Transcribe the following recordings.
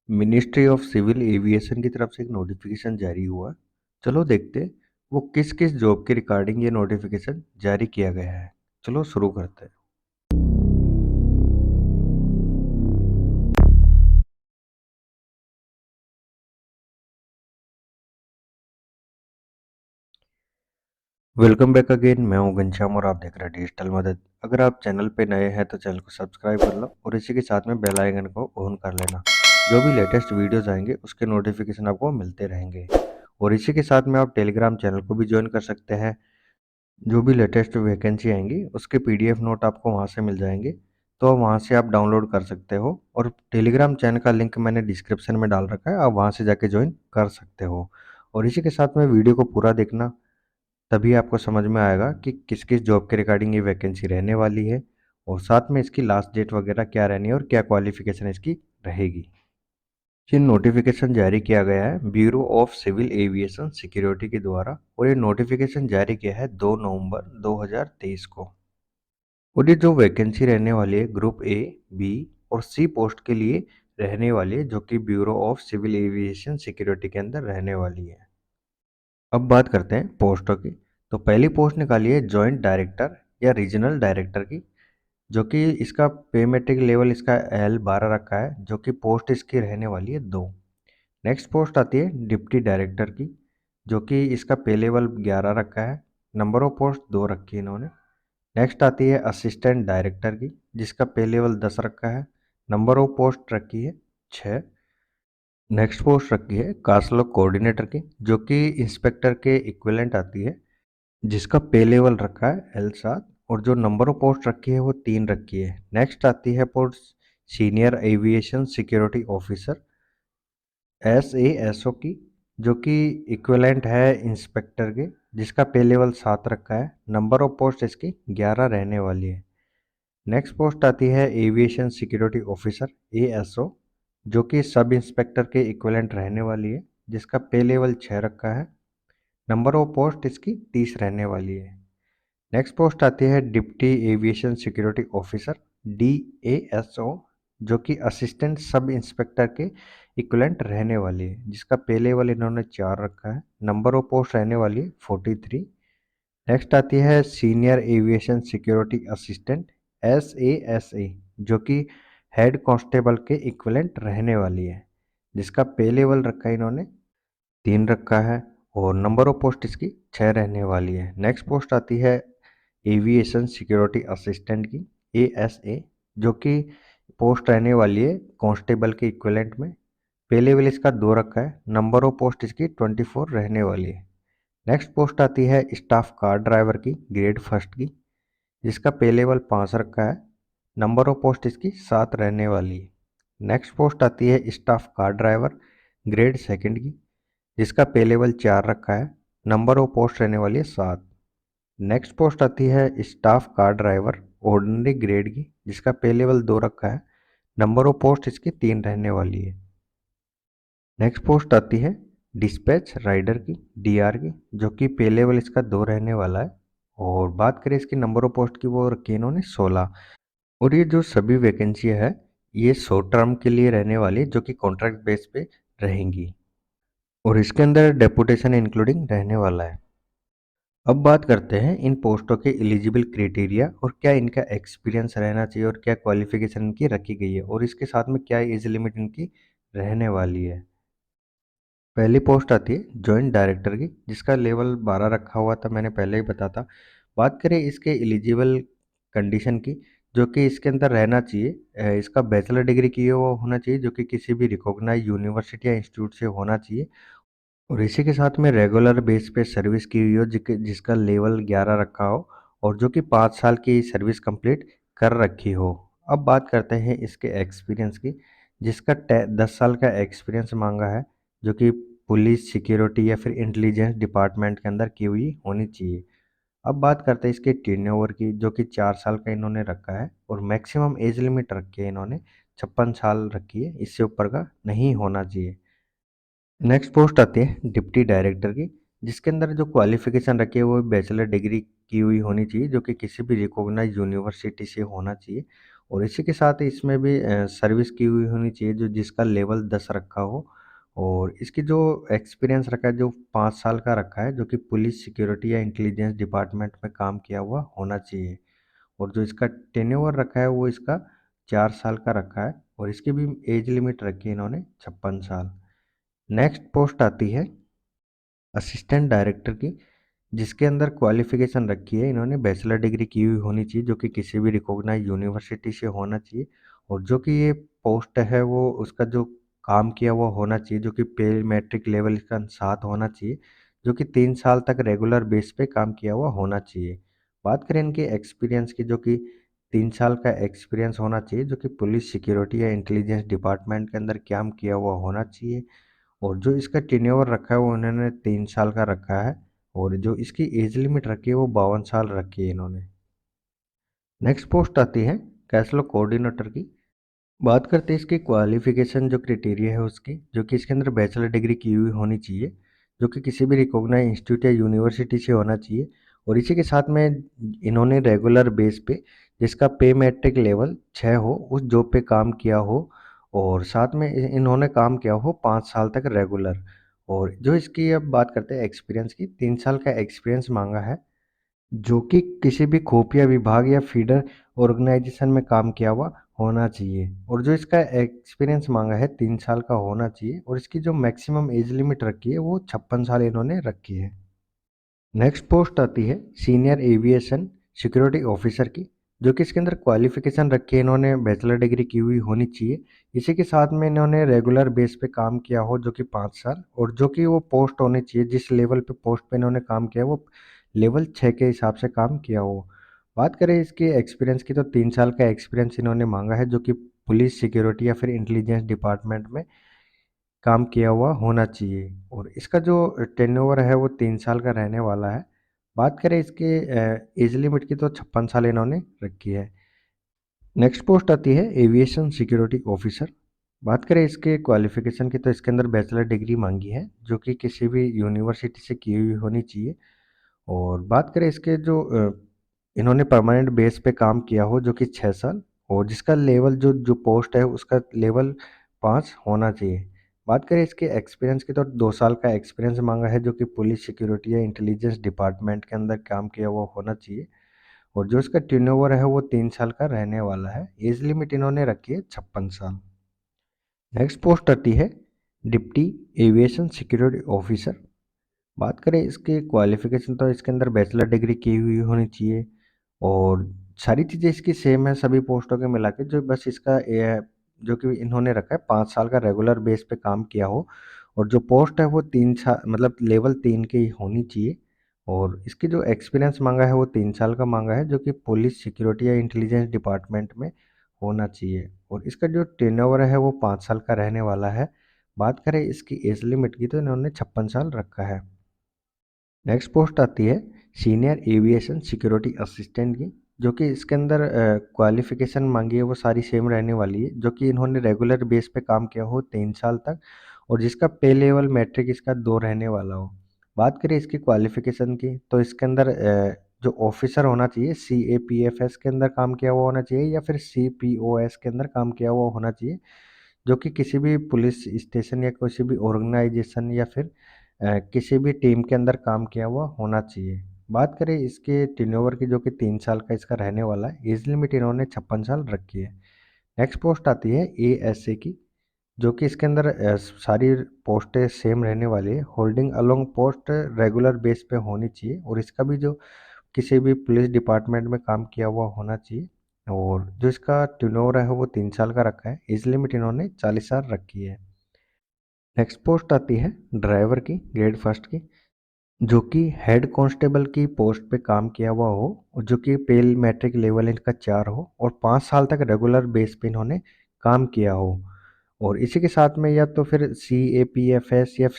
Ministry of civil aviation की तरफ से एक नोटिफिकेशन जारी हुआ। चलो देखते हैं वो किस किस जॉब के रिगार्डिंग ये नोटिफिकेशन जारी किया गया है। चलो शुरू करते हैं। वेलकम बैक अगेन, मैं हूं घनश्याम और आप देख रहे हैं डिजिटल मदद। अगर आप चैनल पे नए हैं तो चैनल को सब्सक्राइब कर लो और इसी के साथ में बेल आइकन को ऑन कर लेना। जो भी लेटेस्ट वीडियोस आएंगे उसके नोटिफिकेशन आपको मिलते रहेंगे। और इसी के साथ में आप टेलीग्राम चैनल को भी ज्वाइन कर सकते हैं। जो भी लेटेस्ट वैकेंसी आएंगी उसके पीडीएफ नोट आपको वहाँ से मिल जाएंगे, तो वहाँ से आप डाउनलोड कर सकते हो। और टेलीग्राम चैनल का लिंक मैंने डिस्क्रिप्शन में डाल रखा है, आप वहाँ से जाके ज्वाइन कर सकते हो। और इसी के साथ में वीडियो को पूरा देखना, तभी आपको समझ में आएगा कि किस किस जॉब के रिगार्डिंग ये वैकेंसी रहने वाली है और साथ में इसकी लास्ट डेट वगैरह क्या रहनी है और क्या क्वालिफिकेशन इसकी रहेगी। ये नोटिफिकेशन जारी किया गया है bureau of civil aviation security के द्वारा, और ये नोटिफिकेशन जारी किया है 2 नवंबर 2023 को। और ये जो वैकेंसी रहने वाली है ग्रुप ए, बी और सी पोस्ट के लिए रहने वाली है, जो कि bureau of civil aviation security के अंदर रहने वाली है। अब बात करते हैं पोस्टों की। तो पहली पोस्ट निकाली है जॉइंट डायरेक्टर या रीजनल डायरेक्टर की, जो कि इसका पे मेट्रिक लेवल इसका L12 रखा है, जो कि पोस्ट इसकी रहने वाली है 2। नेक्स्ट पोस्ट आती है डिप्टी डायरेक्टर की, जो कि इसका पे लेवल 11 रखा है, नंबर ऑफ पोस्ट 2 रखी है इन्होंने। नेक्स्ट आती है असिस्टेंट डायरेक्टर की, जिसका पे लेवल 10 रखा है, नंबर ऑफ पोस्ट रखी है 6। नेक्स्ट पोस्ट रखी है कास्लोग कोऑर्डिनेटर की, जो कि इंस्पेक्टर के इक्विवेलेंट आती है, जिसका पे लेवल रखा है L7 और जो नंबर ऑफ पोस्ट रखी है वो 3 रखी है। नेक्स्ट आती है post senior aviation security officer SASO की, जो कि इक्विवेलेंट है इंस्पेक्टर के, जिसका पे लेवल 7 रखा है, नंबर ऑफ पोस्ट इसकी 11 रहने वाली है। नेक्स्ट पोस्ट आती है एविएशन सिक्योरिटी ऑफिसर ASO, जो कि सब इंस्पेक्टर के इक्विवेलेंट रहने वाली है, जिसका पे लेवल 6 रखा है, नंबर ऑफ पोस्ट इसकी 30 रहने वाली है। नेक्स्ट पोस्ट आती है deputy aviation security officer DASO, जो कि असिस्टेंट सब इंस्पेक्टर के इक्विवेलेंट रहने वाली है, जिसका पे लेवल इन्होंने 4 रखा है, नंबर ऑफ पोस्ट रहने वाली है 43। नेक्स्ट आती है senior aviation security assistant SASA, जो कि हेड कांस्टेबल के इक्विवेलेंट रहने वाली है, जिसका पे लेवल रखा है इन्होंने 3 रखा है और नंबर ऑफ पोस्ट इसकी 6 रहने वाली है। नेक्स्ट पोस्ट आती है एविएशन सिक्योरिटी असिस्टेंट की ASA, जो कि पोस्ट रहने वाली है कांस्टेबल के इक्विवेलेंट में, पे लेवल इसका 2 रखा है, नंबर ऑफ पोस्ट इसकी 24 रहने वाली है। नेक्स्ट पोस्ट आती है स्टाफ कार ड्राइवर की ग्रेड फर्स्ट की, जिसका पे लेवल 5 रखा है, नंबर ऑफ पोस्ट इसकी 7 रहने वाली है। नेक्स्ट पोस्ट आती है staff car driver grade second की, जिसका पे लेवल 4 रखा है, नंबर ऑफ पोस्ट रहने वाली है 7। नेक्स्ट पोस्ट आती है staff car driver ordinary grade की, जिसका पे लेवल 2 रखा है, नंबर ऑफ पोस्ट इसकी 3 रहने वाली है। नेक्स्ट पोस्ट आती है डिस्पैच राइडर की DR की, जो कि पे लेवल इसका 2 रहने वाला है। और बात करें इसकी नंबर ऑफ पोस्ट की, वो रखी है इन्होंने 16। और ये जो सभी वैकेंसी है ये शॉर्ट टर्म के लिए रहने वाली है, जो कि कॉन्ट्रैक्ट बेस पे रहेंगी और इसके अंदर डेपुटेशन इंक्लूडिंग रहने वाला है। अब बात करते हैं इन पोस्टों के एलिजिबल क्राइटेरिया और क्या इनका एक्सपीरियंस रहना चाहिए और क्या क्वालिफिकेशन इनकी रखी गई है और इसके साथ में क्या एज लिमिट इनकी रहने वाली है। पहली पोस्ट आती है जॉइंट डायरेक्टर की, जिसका लेवल 12 रखा हुआ था, मैंने पहले ही बताया था। बात करें इसके एलिजिबल कंडीशन की, जो कि इसके अंदर रहना चाहिए, इसका बैचलर डिग्री की हुआ होना चाहिए, जो कि किसी भी रिकॉग्नाइज यूनिवर्सिटी या इंस्टीट्यूट से होना चाहिए। और इसी के साथ में रेगुलर बेस पे सर्विस की हुई हो, जिसका लेवल 11 रखा हो और जो कि 5 साल की सर्विस कंप्लीट कर रखी हो। अब बात करते हैं इसके एक्सपीरियंस की, जिसका 10 साल का एक्सपीरियंस मांगा है, जो कि पुलिस सिक्योरिटी या फिर इंटेलिजेंस डिपार्टमेंट के अंदर की हुई होनी चाहिए। अब बात करते हैं इसके टेन्योवर की, जो कि 4 साल का इन्होंने रखा है और मैक्सिमम एज लिमिट रखी है इन्होंने 56 साल रखी है, इससे ऊपर का नहीं होना चाहिए। नेक्स्ट पोस्ट आती है डिप्टी डायरेक्टर की, जिसके अंदर जो क्वालिफिकेशन रखी है वो बैचलर डिग्री की हुई होनी चाहिए, जो कि किसी भी रिकॉग्नाइज यूनिवर्सिटी से होना चाहिए। और इसी के साथ इसमें भी सर्विस की हुई होनी चाहिए जो जिसका लेवल 10 रखा हो। और इसकी जो एक्सपीरियंस रखा है जो 5 साल का रखा है जो कि पुलिस सिक्योरिटी या इंटेलिजेंस डिपार्टमेंट में काम किया हुआ होना चाहिए। और जो इसका टेन्योवर रखा है वो इसका 4 साल का रखा है और इसकी भी एज लिमिट रखी है इन्होंने 56 साल। नेक्स्ट पोस्ट आती है असिस्टेंट डायरेक्टर की, जिसके अंदर क्वालिफिकेशन रखी है इन्होंने बैचलर डिग्री की हुई होनी चाहिए जो कि किसी भी रिकॉग्नाइज यूनिवर्सिटी से होना चाहिए। और जो कि ये पोस्ट है वो उसका जो काम किया वो होना चाहिए जो कि पे मैट्रिक लेवल इसका 7 होना चाहिए जो कि 3 साल तक रेगुलर बेस पे काम किया हुआ होना चाहिए। बात करें इनके एक्सपीरियंस की जो कि 3 साल का एक्सपीरियंस होना चाहिए जो कि पुलिस सिक्योरिटी या इंटेलिजेंस डिपार्टमेंट के अंदर काम किया हुआ होना चाहिए। और जो इसका टेन्योर रखा है वो उन्होंने 3 साल का रखा है। और जो इसकी एज लिमिट रखी है वो 52 साल रखी है इन्होंने। नेक्स्ट पोस्ट आती है कैसलो कोऑर्डिनेटर की। बात करते हैं इसकी क्वालिफिकेशन जो क्राइटेरिया है उसकी, जो कि इसके अंदर बैचलर डिग्री की हुई होनी चाहिए जो कि किसी भी रिकॉग्नाइज इंस्टीट्यूट या यूनिवर्सिटी से होना चाहिए। और इसी के साथ में इन्होंने रेगुलर बेस पे जिसका पे मैट्रिक लेवल 6 हो उस जॉब पे काम किया हो। और साथ में इन्होंने काम किया हो 5 साल तक रेगुलर। और जो इसकी अब बात करते हैं एक्सपीरियंस की, 3 साल का एक्सपीरियंस मांगा है जो कि किसी भी खुफिया विभाग या फीडर ऑर्गेनाइजेशन में काम किया हुआ होना चाहिए। और जो इसका एक्सपीरियंस मांगा है 3 साल का होना चाहिए। और इसकी जो मैक्सिमम एज लिमिट रखी है वो 56 साल इन्होंने रखी है। नेक्स्ट पोस्ट आती है सीनियर एविएशन सिक्योरिटी ऑफिसर की, जो कि इसके अंदर क्वालिफिकेशन रखी है इन्होंने बैचलर डिग्री की हुई होनी चाहिए। इसी के साथ में इन्होंने रेगुलर बेस पे काम किया हो जो कि 5 साल। और जो कि वो पोस्ट होनी चाहिए जिस लेवल पे पोस्ट पे इन्होंने काम किया वो लेवल 6 के हिसाब से काम किया हो। बात करें इसके एक्सपीरियंस की तो 3 साल का एक्सपीरियंस इन्होंने मांगा है जो कि पुलिस सिक्योरिटी या फिर इंटेलिजेंस डिपार्टमेंट में काम किया हुआ होना चाहिए। और इसका जो टेन्योवर है वो 3 साल का रहने वाला है। बात करें इसके एज लिमिट की तो 56 साल इन्होंने रखी है। नेक्स्ट पोस्ट आती है एविएशन सिक्योरिटी ऑफिसर। बात करें इसके क्वालिफिकेशन की तो इसके अंदर बैचलर डिग्री मांगी है जो कि किसी भी यूनिवर्सिटी से की हुई होनी चाहिए। और बात करें इसके जो इन्होंने परमानेंट बेस पे काम किया हो जो कि 6 साल। और जिसका लेवल जो जो पोस्ट है उसका लेवल 5 होना चाहिए। बात करें इसके एक्सपीरियंस की तो 2 साल का एक्सपीरियंस मांगा है जो कि पुलिस सिक्योरिटी या इंटेलिजेंस डिपार्टमेंट के अंदर काम किया हुआ होना चाहिए। और जो इसका टर्नओवर है वो 3 साल का रहने वाला है। एज लिमिट इन्होंने रखी है 56 साल। नेक्स्ट पोस्ट आती है डिप्टी एविएशन सिक्योरिटी ऑफिसर। बात करें इसके क्वालिफिकेशन तो इसके अंदर बैचलर डिग्री की हुई होनी चाहिए। और सारी चीज़ें इसकी सेम है सभी पोस्टों के मिला के, जो बस इसका जो कि इन्होंने रखा है 5 साल का रेगुलर बेस पे काम किया हो। और जो पोस्ट है वो 3 साल मतलब लेवल 3 की होनी चाहिए। और इसकी जो एक्सपीरियंस मांगा है वो 3 साल का मांगा है जो कि पुलिस सिक्योरिटी या इंटेलिजेंस डिपार्टमेंट में होना चाहिए। और इसका जो टर्नओवर है वो 5 साल का रहने वाला है। बात करें इसकी एज लिमिट की तो इन्होंने 56 साल रखा है। नेक्स्ट पोस्ट आती है सीनियर एविएशन सिक्योरिटी असिस्टेंट की, जो कि इसके अंदर क्वालिफिकेशन मांगी है वो सारी सेम रहने वाली है जो कि इन्होंने रेगुलर बेस पे काम किया हो 3 साल तक। और जिसका पे लेवल मैट्रिक इसका 2 रहने वाला हो। बात करें इसकी क्वालिफिकेशन की तो इसके अंदर जो ऑफिसर होना चाहिए CAPFS के अंदर काम किया हुआ होना चाहिए या फिर CPOS के अंदर काम किया हुआ होना चाहिए जो कि किसी भी पुलिस स्टेशन या किसी भी ऑर्गेनाइजेशन या फिर किसी भी टीम के अंदर काम किया हुआ होना चाहिए। बात करें इसके टेन्योवर की जो कि 3 साल का इसका रहने वाला है। एज लिमिट इन्होंने 56 साल रखी है। नेक्स्ट पोस्ट आती है ASA की, जो कि इसके अंदर सारी पोस्टें सेम रहने वाली है। Holding along post regular base पे होनी चाहिए। और इसका भी जो किसी भी पुलिस डिपार्टमेंट में काम किया हुआ होना चाहिए। और जो इसका टर्नओवर है वो 3 साल का रखा है। एज लिमिट इन्होंने 40 साल रखी है। नेक्स्ट पोस्ट आती है ड्राइवर की ग्रेड फर्स्ट की, जो कि हेड कांस्टेबल की पोस्ट पे काम किया हुआ हो और जो कि पेल मैट्रिक लेवल इनका 4 हो और 5 साल तक रेगुलर बेस पे इन्होंने काम किया हो। और इसी के साथ में या तो फिर CAPFS या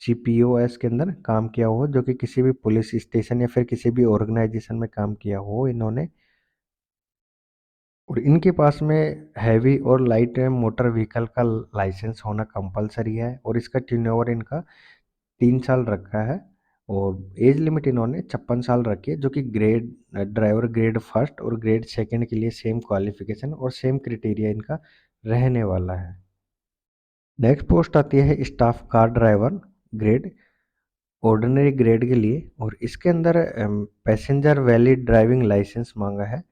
CPOS के अंदर काम किया हो जो कि किसी भी पुलिस स्टेशन या फिर किसी भी ऑर्गेनाइजेशन में काम किया हो इन्होंने। और इनके पास में हैवी और लाइट मोटर व्हीकल का लाइसेंस होना कंपलसरी है। और इसका टर्नओवर इनका 3 साल रखा है। और एज लिमिट इन्होंने 56 साल रखी है, जो कि ग्रेड ड्राइवर ग्रेड फर्स्ट और ग्रेड सेकंड के लिए सेम क्वालिफिकेशन और सेम क्राइटेरिया इनका रहने वाला है। नेक्स्ट पोस्ट आती है staff car driver grade, ordinary grade के लिए, और इसके अंदर पैसेंजर वैलिड ड्राइविंग लाइसेंस मांगा है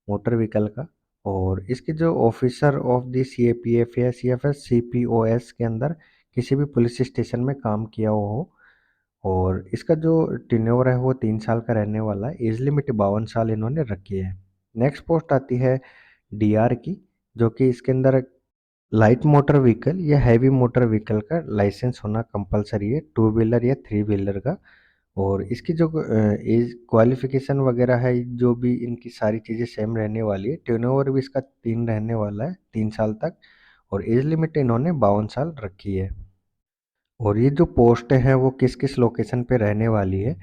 मोटर व्हीकल का। और इसके जो ऑफिसर ऑफ द CAPFS या फिर CPOS के अंदर किसी भी पुलिस स्टेशन में काम किया हुआ हो, और इसका जो टेन्योर है वो 3 साल का रहने वाला है। एज लिमिट 52 साल इन्होंने रखी है। नेक्स्ट पोस्ट आती है DR की, जो कि इसके अंदर लाइट मोटर व्हीकल या हैवी मोटर व्हीकल का लाइसेंस होना कंपलसरी है, 2 व्हीलर या 3 व्हीलर का। और इसकी जो एज क्वालिफिकेशन वगैरह है, जो भी इनकी सारी चीज़ें सेम रहने वाली है। टर्नओवर भी इसका 3 रहने वाला है, 3 साल तक। और एज लिमिट इन्होंने 52 साल रखी है। और ये जो पोस्ट है वो किस किस लोकेशन पे रहने वाली है,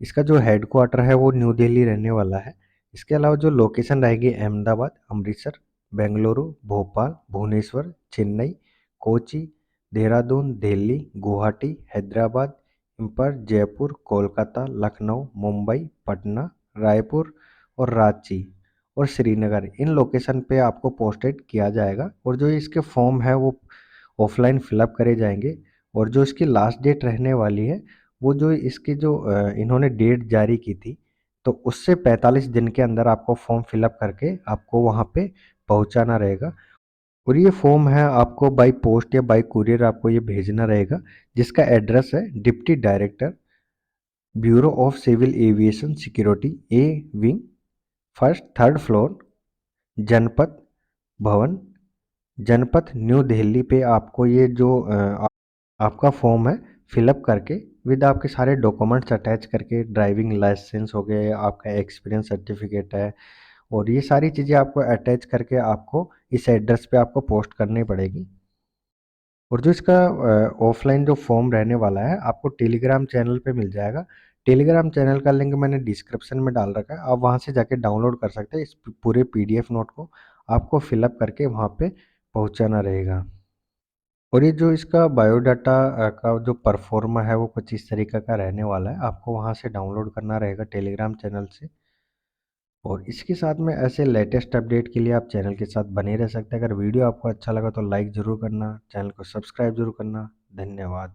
इसका जो हेडक्वार्टर है वो न्यू दिल्ली रहने वाला है। इसके अलावा जो लोकेशन रहेगी अहमदाबाद, अमृतसर, बेंगलुरु, भोपाल, भुवनेश्वर, चेन्नई, कोची, देहरादून, दिल्ली, गुवाहाटी, हैदराबाद, इम्फाल, जयपुर, कोलकाता, लखनऊ, मुंबई, पटना, रायपुर और रांची और श्रीनगर, इन लोकेशन पे आपको पोस्टेड किया जाएगा। और जो इसके फॉर्म है वो ऑफलाइन फिलअप करे जाएंगे। और जो इसकी लास्ट डेट रहने वाली है, वो जो इसकी जो इन्होंने डेट जारी की थी, तो उससे 45 दिन के अंदर आपको फॉर्म फिलअप करके आपको वहाँ पे पहुँचाना रहेगा। और ये फॉर्म है आपको बाय पोस्ट या बाय कुरियर आपको ये भेजना रहेगा, जिसका एड्रेस है deputy director, bureau of civil aviation security, A wing, first third floor, Janpath Bhavan, Janpath new Delhi पे आपको ये जो आपका फॉर्म है फिलअप करके विद आपके सारे डॉक्यूमेंट्स अटैच करके, ड्राइविंग लाइसेंस हो गए, आपका एक्सपीरियंस सर्टिफिकेट है, और ये सारी चीज़ें आपको अटैच करके आपको इस एड्रेस पे आपको पोस्ट करनी पड़ेगी। और जो इसका ऑफलाइन जो फॉर्म रहने वाला है आपको टेलीग्राम चैनल पे मिल जाएगा। टेलीग्राम चैनल का लिंक मैंने डिस्क्रिप्शन में डाल रखा है, आप वहाँ से जाके डाउनलोड कर सकते हैं। इस पूरे PDF नोट को आपको फिलअप करके वहाँ पे पहुँचाना रहेगा। और ये जो इसका बायोडाटा का जो परफॉर्मा है वो कुछ इस तरीके का रहने वाला है, आपको वहाँ से डाउनलोड करना रहेगा टेलीग्राम चैनल से। और इसके साथ में ऐसे लेटेस्ट अपडेट के लिए आप चैनल के साथ बने रह सकते हैं। अगर वीडियो आपको अच्छा लगा तो लाइक ज़रूर करना, चैनल को सब्सक्राइब जरूर करना। धन्यवाद।